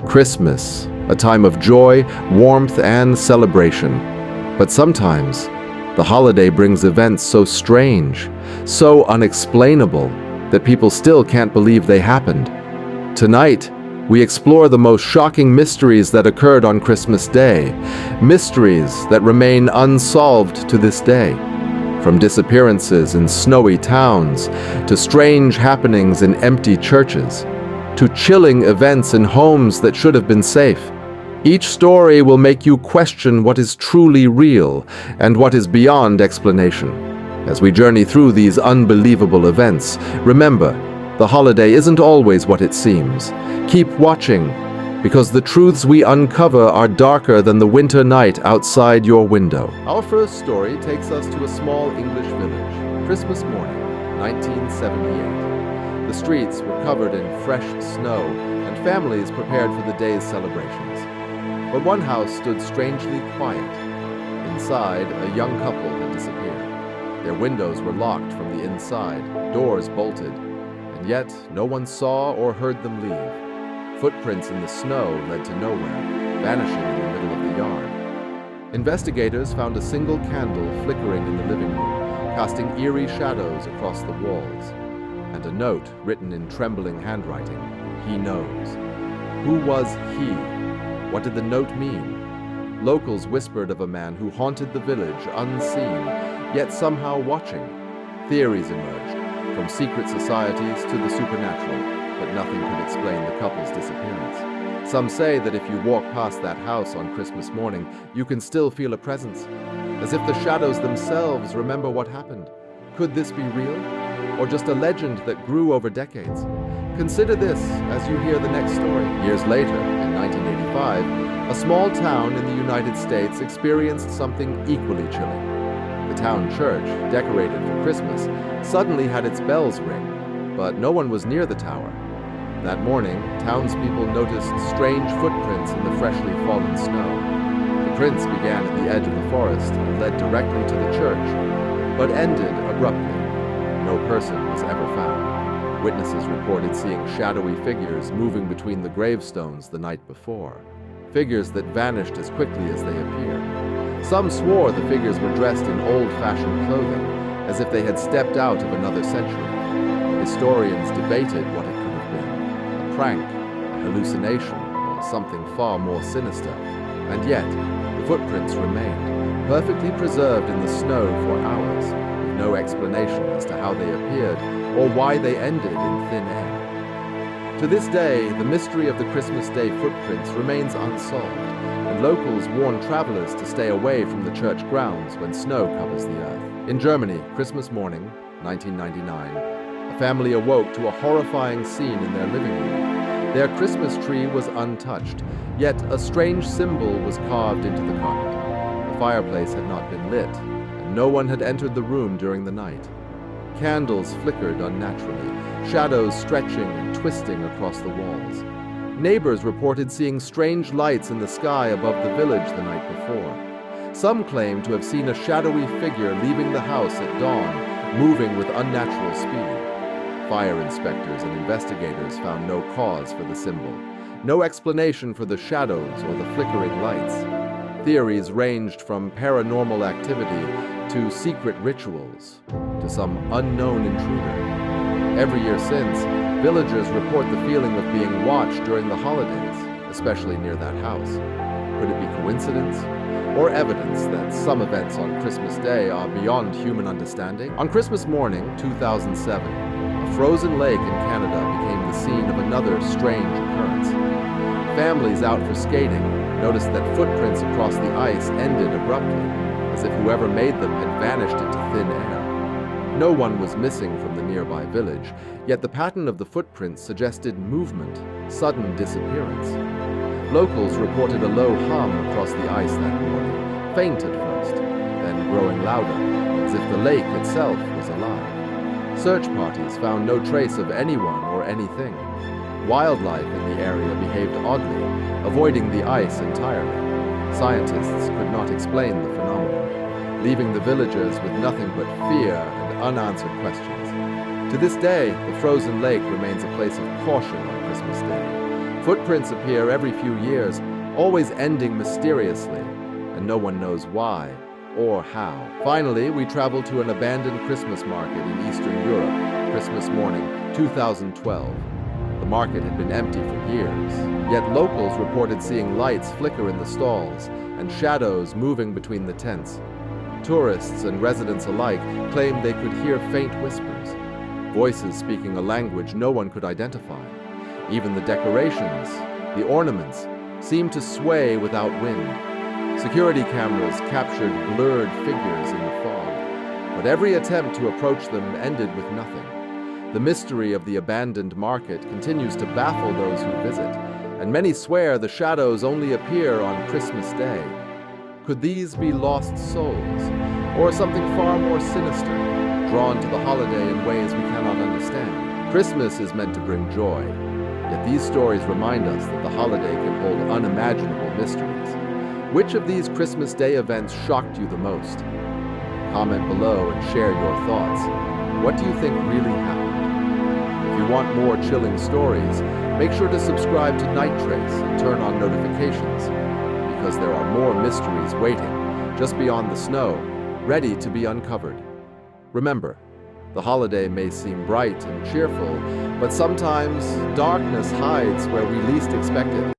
Christmas, a time of joy, warmth, and celebration. But sometimes, the holiday brings events so strange, so unexplainable, that people still can't believe they happened. Tonight, we explore the most shocking mysteries that occurred on Christmas Day, mysteries that remain unsolved to this day. From disappearances in snowy towns, to strange happenings in empty churches, to chilling events in homes that should have been safe. Each story will make you question what is truly real and what is beyond explanation. As we journey through these unbelievable events, remember, the holiday isn't always what it seems. Keep watching, because the truths we uncover are darker than the winter night outside your window. Our first story takes us to a small English village, Christmas morning, 1978. The streets were covered in fresh snow, and families prepared for the day's celebrations. But one house stood strangely quiet. Inside, a young couple had disappeared. Their windows were locked from the inside, doors bolted, and yet no one saw or heard them leave. Footprints in the snow led to nowhere, vanishing in the middle of the yard. Investigators found a single candle flickering in the living room, casting eerie shadows across the walls, and a note written in trembling handwriting, "He knows." Who was he? What did the note mean? Locals whispered of a man who haunted the village unseen, yet somehow watching. Theories emerged, from secret societies to the supernatural, but nothing could explain the couple's disappearance. Some say that if you walk past that house on Christmas morning, you can still feel a presence, as if the shadows themselves remember what happened. Could this be real, or just a legend that grew over decades? Consider this as you hear the next story. Years later, in 1985, a small town in the United States experienced something equally chilling. The town church, decorated for Christmas, suddenly had its bells ring, but no one was near the tower. That morning, townspeople noticed strange footprints in the freshly fallen snow. The prints began at the edge of the forest and led directly to the church, but ended abruptly. No person was ever found. Witnesses reported seeing shadowy figures moving between the gravestones the night before, figures that vanished as quickly as they appeared. Some swore the figures were dressed in old-fashioned clothing, as if they had stepped out of another century. Historians debated what it could have been. A prank, a hallucination, or something far more sinister. And yet, the footprints remained, perfectly preserved in the snow for hours, with no explanation as to how they appeared or why they ended in thin air. To this day, the mystery of the Christmas Day footprints remains unsolved, and locals warn travelers to stay away from the church grounds when snow covers the earth. In Germany, Christmas morning, 1999, a family awoke to a horrifying scene in their living room. Their Christmas tree was untouched, yet a strange symbol was carved into the carpet. The fireplace had not been lit, and no one had entered the room during the night. Candles flickered unnaturally, shadows stretching and twisting across the walls. Neighbors reported seeing strange lights in the sky above the village the night before. Some claimed to have seen a shadowy figure leaving the house at dawn, moving with unnatural speed. Fire inspectors and investigators found no cause for the symbol, no explanation for the shadows or the flickering lights. Theories ranged from paranormal activity to secret rituals to some unknown intruder. Every year since, villagers report the feeling of being watched during the holidays, especially near that house. Could it be coincidence? Or evidence that some events on Christmas Day are beyond human understanding? On Christmas morning, 2007, a frozen lake in Canada became the scene of another strange occurrence. Families out for skating noticed that footprints across the ice ended abruptly, as if whoever made them had vanished into thin air. No one was missing from the nearby village, yet the pattern of the footprints suggested movement, sudden disappearance. Locals reported a low hum across the ice that morning, faint at first, then growing louder, as if the lake itself was alive. Search parties found no trace of anyone or anything. Wildlife in the area behaved oddly, avoiding the ice entirely. Scientists could not explain the phenomenon, leaving the villagers with nothing but fear and unanswered questions. To this day, the frozen lake remains a place of caution on Christmas Day. Footprints appear every few years, always ending mysteriously, and no one knows why or how. Finally, we travel to an abandoned Christmas market in Eastern Europe, Christmas morning, 2012. The market had been empty for years, yet locals reported seeing lights flicker in the stalls and shadows moving between the tents. Tourists and residents alike claimed they could hear faint whispers, voices speaking a language no one could identify. Even the decorations, the ornaments, seemed to sway without wind. Security cameras captured blurred figures in the fog, but every attempt to approach them ended with nothing. The mystery of the abandoned market continues to baffle those who visit, and many swear the shadows only appear on Christmas Day. Could these be lost souls, or something far more sinister, drawn to the holiday in ways we cannot understand? Christmas is meant to bring joy, yet these stories remind us that the holiday can hold unimaginable mysteries. Which of these Christmas Day events shocked you the most? Comment below and share your thoughts. What do you think really happened? If you want more chilling stories, make sure to subscribe to Night Trace and turn on notifications, because there are more mysteries waiting just beyond the snow, ready to be uncovered. Remember, the holiday may seem bright and cheerful, but sometimes darkness hides where we least expect it.